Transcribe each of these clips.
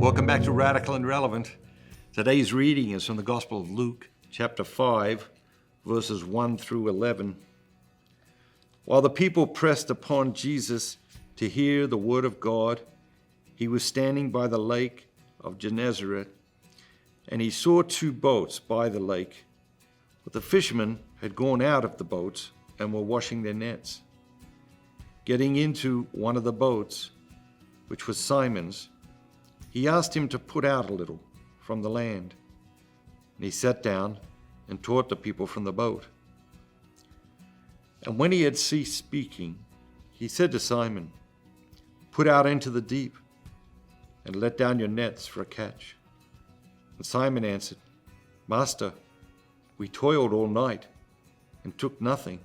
Welcome back to Radical and Relevant. Today's reading is from the Gospel of Luke, chapter 5, verses 1 through 11. While the people pressed upon Jesus to hear the word of God, he was standing by the lake of Gennesaret, and he saw two boats by the lake. But the fishermen had gone out of the boats and were washing their nets. Getting into one of the boats, which was Simon's, he asked him to put out a little from the land. And he sat down and taught the people from the boat. And when he had ceased speaking, he said to Simon, "Put out into the deep and let down your nets for a catch." And Simon answered, "Master, we toiled all night and took nothing.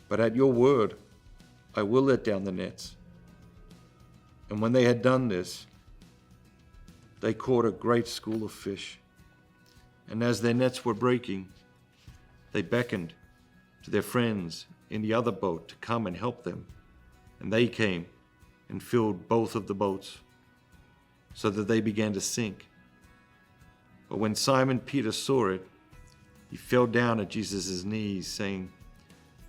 But at your word, I will let down the nets." And when they had done this, they caught a great school of fish. And as their nets were breaking, they beckoned to their friends in the other boat to come and help them. And they came and filled both of the boats, so that they began to sink. But when Simon Peter saw it, he fell down at Jesus' knees, saying,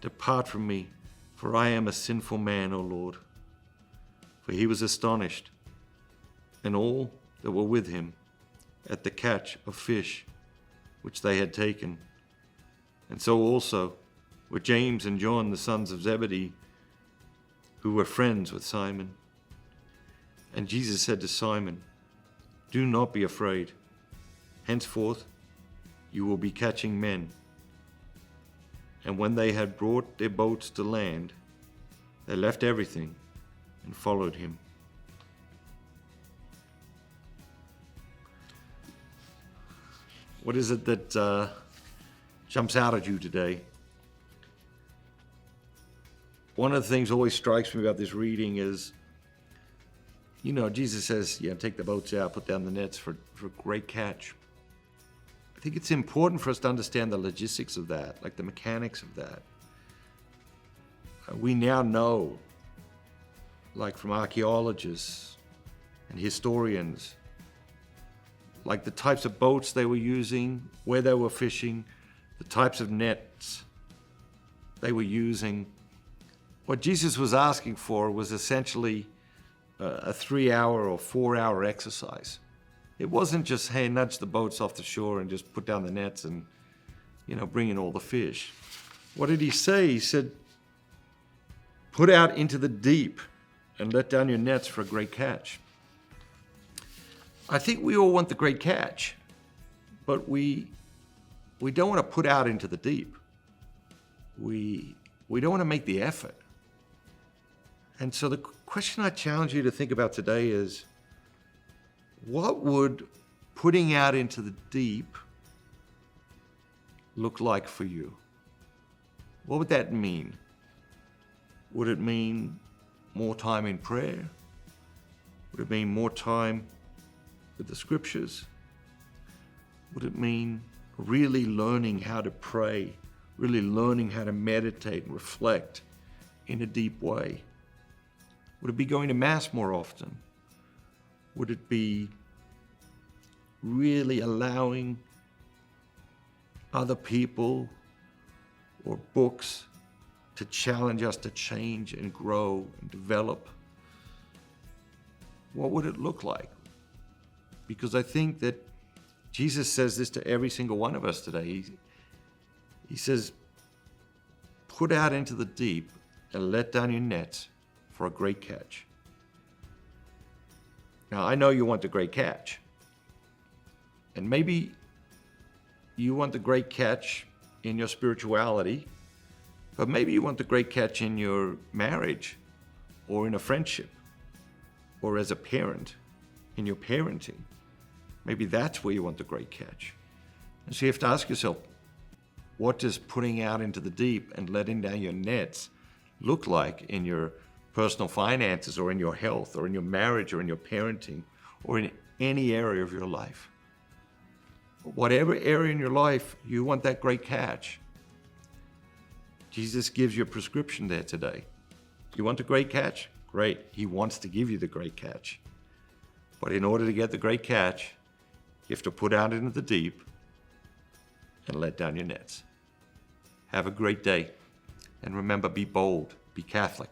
"Depart from me, for I am a sinful man, O Lord." For he was astonished, and all that were with him, at the catch of fish which they had taken. And so also were James and John, the sons of Zebedee, who were friends with Simon. And Jesus said to Simon, "Do not be afraid. Henceforth you will be catching men." And when they had brought their boats to land, they left everything and followed him. What is it that jumps out at you today? One of the things that always strikes me about this reading is, Jesus says, take the boats out, put down the nets for a great catch. I think it's important for us to understand the logistics of that, like the mechanics of that. We now know, like from archaeologists and historians, like the types of boats they were using, where they were fishing, the types of nets they were using. What Jesus was asking for was essentially a 3-hour or 4-hour exercise. It wasn't just, hey, nudge the boats off the shore and just put down the nets and, bring in all the fish. What did he say? He said, "Put out into the deep and let down your nets for a great catch." I think we all want the great catch, but we don't want to put out into the deep. We don't want to make the effort. And so the question I challenge you to think about today is, what would putting out into the deep look like for you? What would that mean? Would it mean more time in prayer? Would it mean more time with the scriptures? Would it mean really learning how to pray, really learning how to meditate and reflect in a deep way? Would it be going to Mass more often? Would it be really allowing other people or books to challenge us to change and grow and develop? What would it look like? Because I think that Jesus says this to every single one of us today. He says, "Put out into the deep and let down your nets for a great catch." Now, I know you want the great catch. And maybe you want the great catch in your spirituality, but maybe you want the great catch in your marriage or in a friendship or as a parent, in your parenting. Maybe that's where you want the great catch. And so you have to ask yourself, what does putting out into the deep and letting down your nets look like in your personal finances or in your health or in your marriage or in your parenting or in any area of your life? Whatever area in your life you want that great catch, Jesus gives you a prescription there today. You want the great catch? Great. He wants to give you the great catch. But in order to get the great catch, you have to put out into the deep and let down your nets. Have a great day. And remember, be bold, be Catholic.